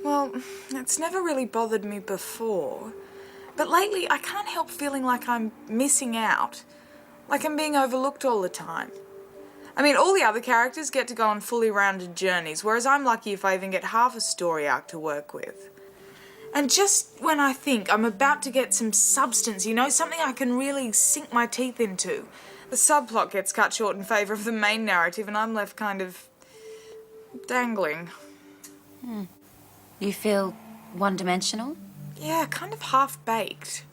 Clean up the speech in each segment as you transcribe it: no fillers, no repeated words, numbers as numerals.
Well, it's never really bothered me before. But lately, I can't help feeling like I'm missing out. Like I'm being overlooked all the time. I mean, all the other characters get to go on fully rounded journeys, whereas I'm lucky if I even get half a story arc to work with. And just when I think I'm about to get some substance, you know, something I can really sink my teeth into, the subplot gets cut short in favour of the main narrative and I'm left kind of dangling. You feel one-dimensional? Yeah, kind of half-baked.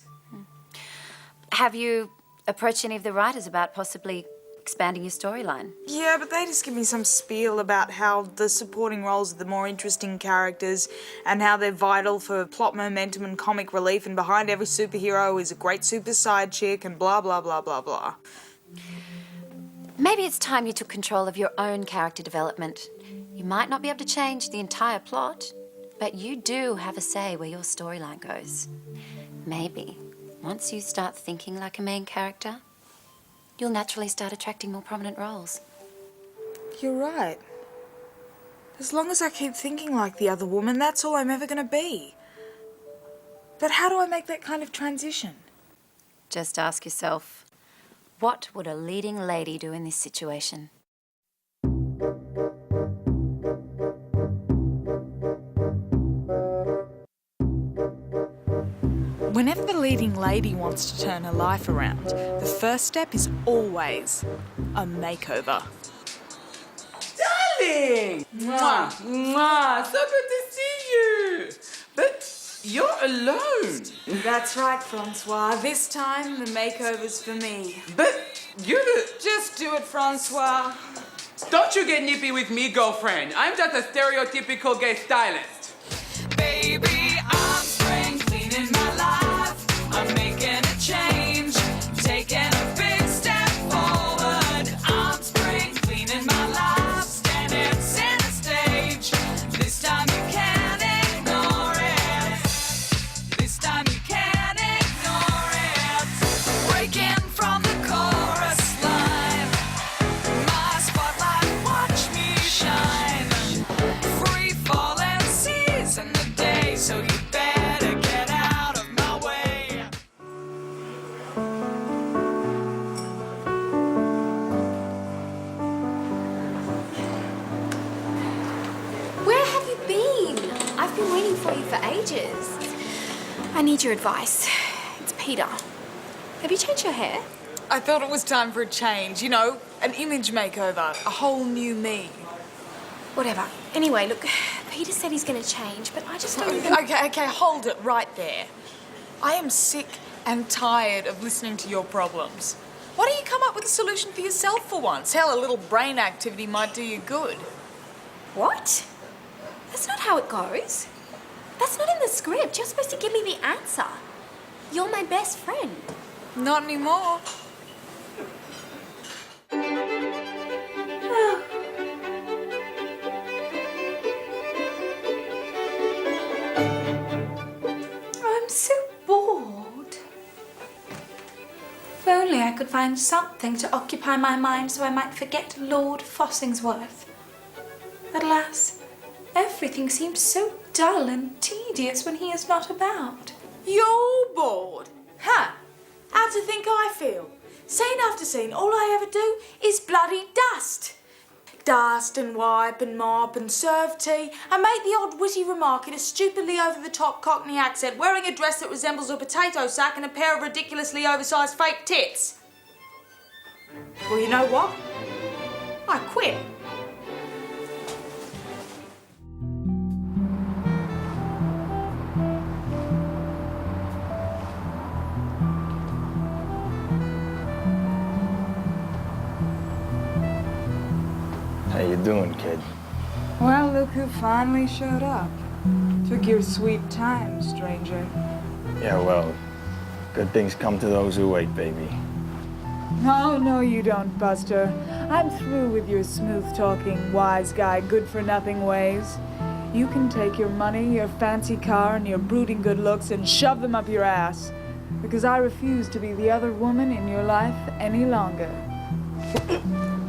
Have you approached any of the writers about possibly expanding your storyline? Yeah, but they just give me some spiel about how the supporting roles are the more interesting characters and how they're vital for plot momentum and comic relief, and behind every superhero is a great super side chick and blah, blah, blah, blah, blah. Maybe it's time you took control of your own character development. You might not be able to change the entire plot, but you do have a say where your storyline goes. Maybe once you start thinking like a main character, you'll naturally start attracting more prominent roles. You're right. As long as I keep thinking like the other woman, that's all I'm ever going to be. But how do I make that kind of transition? Just ask yourself, what would a leading lady do in this situation? Whenever the leading lady wants to turn her life around, the first step is always a makeover. Darling! Mwah, mwah, so good to see you. But you're alone. That's right, Francois. This time, the makeover's for me. But you're the... Just do it, Francois. Don't you get nippy with me, girlfriend. I'm just a stereotypical gay stylist. Baby, I'm spring cleaning my life. I'm making a change, taking a big step forward. I'm spring cleaning my life, standing center stage. This time you can't ignore it. This time you can't ignore it. Breaking from the chorus line. My spotlight, watch me shine. Free falling season the day, so you better get out of my way. Where have you been? I've been waiting for you for ages. I need your advice. It's Peter. Have you changed your hair? I thought it was time for a change, you know, an image makeover, a whole new me. Whatever. Anyway, look, Peter said he's going to change, but I just don't even... Okay, hold it right there. I am sick and tired of listening to your problems. Why don't you come up with a solution for yourself for once? Hell, a little brain activity might do you good. What? That's not how it goes. That's not in the script. You're supposed to give me the answer. You're my best friend. Not anymore. I'm so bored. If only I could find something to occupy my mind so I might forget Lord Fossingsworth. But alas, everything seems so dull and tedious when he is not about. You're bored? Huh? How do you think I feel? Scene after scene, all I ever do is bloody dust. Dust and wipe and mop and serve tea and make the odd witty remark in a stupidly over-the-top Cockney accent, wearing a dress that resembles a potato sack and a pair of ridiculously oversized fake tits. Well, you know what? I quit. How you doing, kid? Well, look who finally showed up. Took your sweet time, stranger. Yeah, well, good things come to those who wait, baby. No, you don't, Buster. I'm through with your smooth-talking, wise guy, good-for-nothing ways. You can take your money, your fancy car, and your brooding good looks and shove them up your ass. Because I refuse to be the other woman in your life any longer.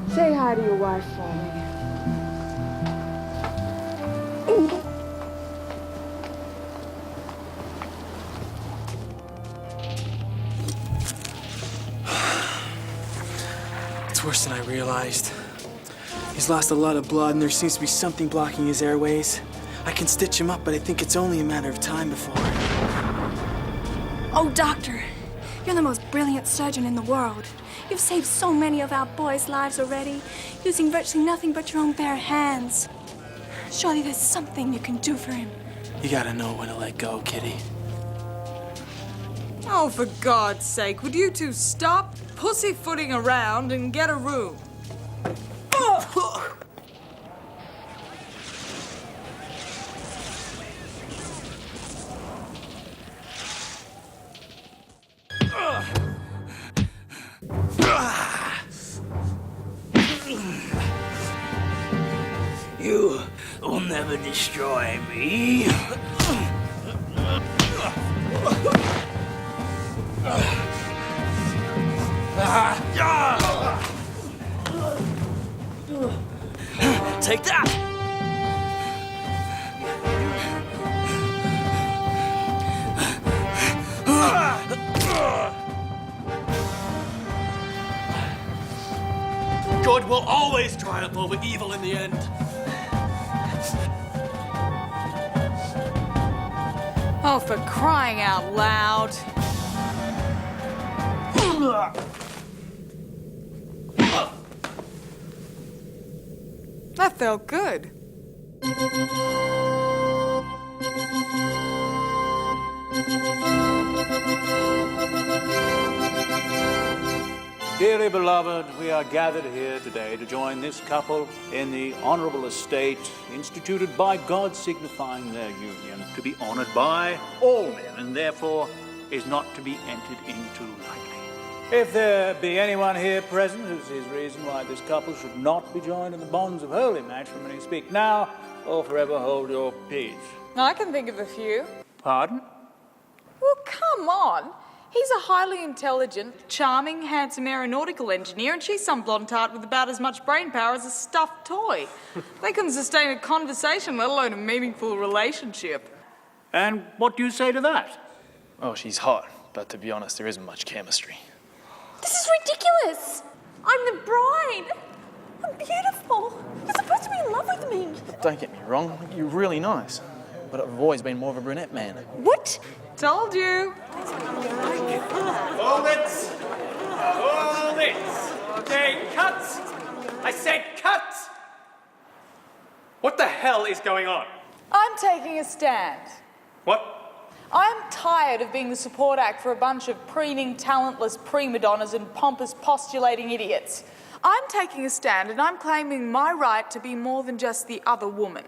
Say hi to your wife for me. worse than I realized. He's lost a lot of blood, and there seems to be something blocking his airways. I can stitch him up, but I think it's only a matter of time before... Oh, Doctor, you're the most brilliant surgeon in the world. You've saved so many of our boys' lives already, using virtually nothing but your own bare hands. Surely there's something you can do for him. You gotta know when to let go, Kitty. Oh, for God's sake, would you two stop pussyfooting around and get a room? You will never destroy me. Take that! Good will always triumph over evil in the end. Oh, for crying out loud. That felt good. Dearly beloved, we are gathered here today to join this couple in the honourable estate instituted by God, signifying their union to be honoured by all men, and therefore is not to be entered into lightly. If there be anyone here present who sees reason why this couple should not be joined in the bonds of holy matrimony, speak now or forever hold your peace. I can think of a few. Pardon? Well, come on. He's a highly intelligent, charming, handsome aeronautical engineer, and she's some blonde tart with about as much brain power as a stuffed toy. They couldn't sustain a conversation, let alone a meaningful relationship. And what do you say to that? Oh, she's hot, but to be honest, there isn't much chemistry. This is ridiculous. I'm the bride. I'm beautiful. You're supposed to be in love with me. Don't get me wrong, you're really nice. But I've always been more of a brunette man. What? Told you. Hold it! Hold it! Okay, cut! I said cut! What the hell is going on? I'm taking a stand. What? I'm tired of being the support act for a bunch of preening, talentless prima donnas and pompous, postulating idiots. I'm taking a stand and I'm claiming my right to be more than just the other woman.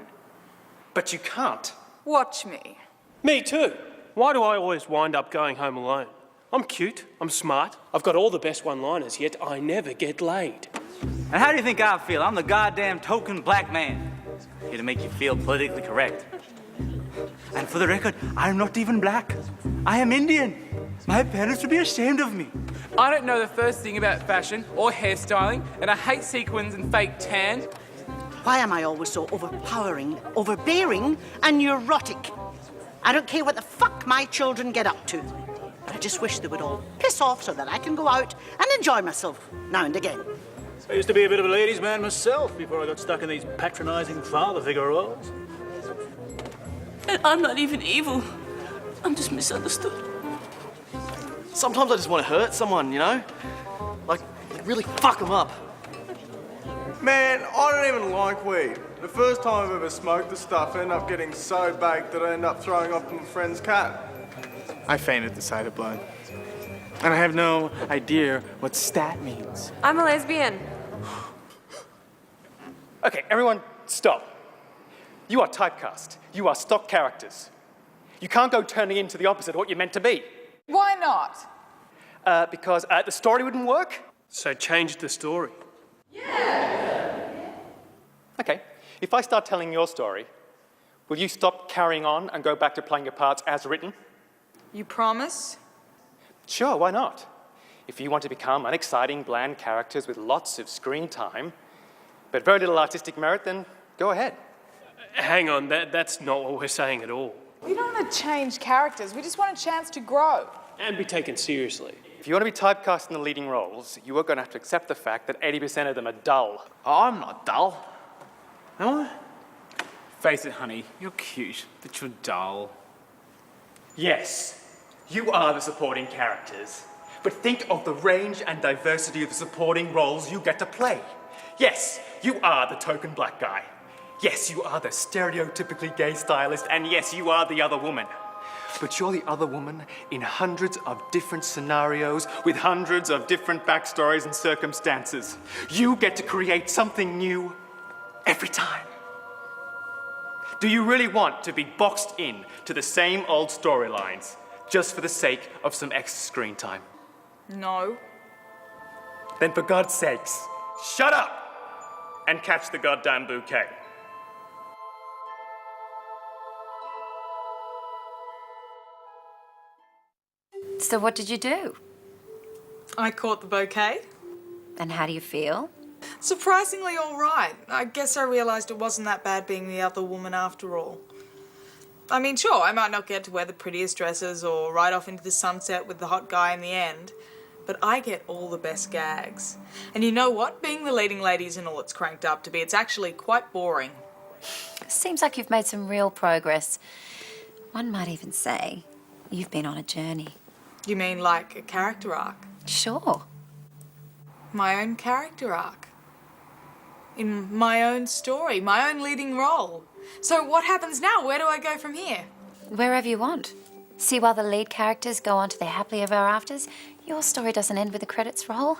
But you can't. Watch me. Me too. Why do I always wind up going home alone? I'm cute, I'm smart, I've got all the best one-liners, yet I never get laid. And how do you think I feel? I'm the goddamn token black man. Here to make you feel politically correct. And for the record, I'm not even black. I am Indian. My parents would be ashamed of me. I don't know the first thing about fashion or hairstyling, and I hate sequins and fake tan. Why am I always so overpowering, overbearing, and neurotic? I don't care what the fuck my children get up to. I just wish they would all piss off so that I can go out and enjoy myself now and again. I used to be a bit of a ladies' man myself before I got stuck in these patronising father figure roles. And I'm not even evil. I'm just misunderstood. Sometimes I just want to hurt someone, you know? Like really fuck them up. Man, I don't even like weed. The first time I've ever smoked the stuff, I ended up getting so baked that I ended up throwing up my friend's cat. I fainted the sight of blood. And I have no idea what stat means. I'm a lesbian. Okay, everyone, stop. You are typecast. You are stock characters. You can't go turning into the opposite of what you're meant to be. Why not? Because the story wouldn't work. So change the story. Okay, if I start telling your story, will you stop carrying on and go back to playing your parts as written? You promise? Sure, why not? If you want to become unexciting, bland characters with lots of screen time, but very little artistic merit, then go ahead. Hang on, that's not what we're saying at all. We don't want to change characters. We just want a chance to grow. And be taken seriously. If you want to be typecast in the leading roles, you are going to have to accept the fact that 80% of them are dull. Oh, I'm not dull. Am I? Face it, honey, you're cute, but you're dull. Yes, you are the supporting characters. But think of the range and diversity of the supporting roles you get to play. Yes, you are the token black guy. Yes, you are the stereotypically gay stylist. And yes, you are the other woman. But you're the other woman in hundreds of different scenarios with hundreds of different backstories and circumstances. You get to create something new every time. Do you really want to be boxed in to the same old storylines just for the sake of some extra screen time? No. Then for God's sakes, shut up and catch the goddamn bouquet. So what did you do? I caught the bouquet. And how do you feel? Surprisingly all right. I guess I realised it wasn't that bad being the other woman after all. I mean, sure, I might not get to wear the prettiest dresses or ride off into the sunset with the hot guy in the end, but I get all the best gags. And you know what? Being the leading lady isn't all it's cranked up to be. It's actually quite boring. Seems like you've made some real progress. One might even say you've been on a journey. You mean like a character arc? Sure. My own character arc. In my own story, my own leading role. So what happens now? Where do I go from here? Wherever you want. See, while the lead characters go on to their happily ever afters, your story doesn't end with the credits roll.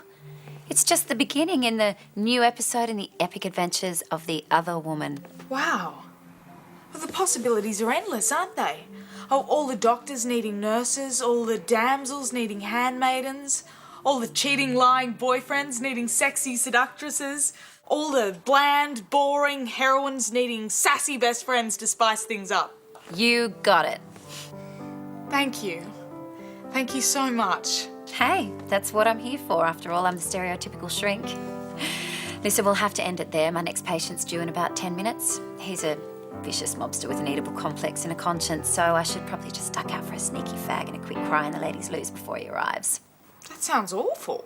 It's just the beginning in the new episode in the epic adventures of the other woman. Wow. Well, the possibilities are endless, aren't they? Oh, all the doctors needing nurses, all the damsels needing handmaidens, all the cheating, lying boyfriends needing sexy seductresses, all the bland, boring heroines needing sassy best friends to spice things up. You got it. Thank you. Thank you so much. Hey, that's what I'm here for. After all, I'm the stereotypical shrink. Listen, we'll have to end it there. My next patient's due in about 10 minutes. He's a vicious mobster with an Oedipal complex and a conscience, so I should probably just duck out for a sneaky fag and a quick cry in the ladies' loos before he arrives. That sounds awful.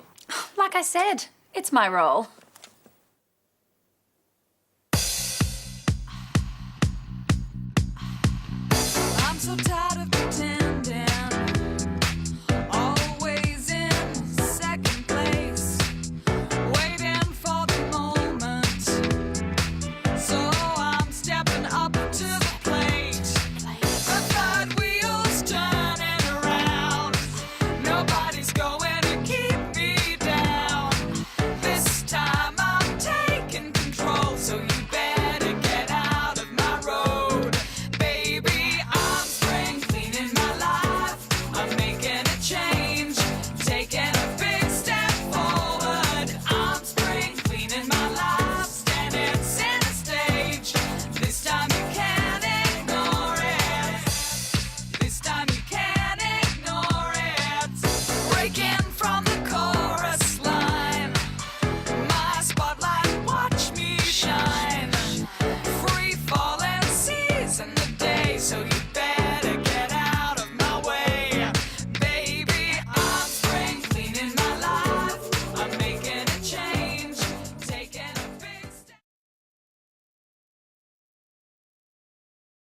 Like I said, it's my role.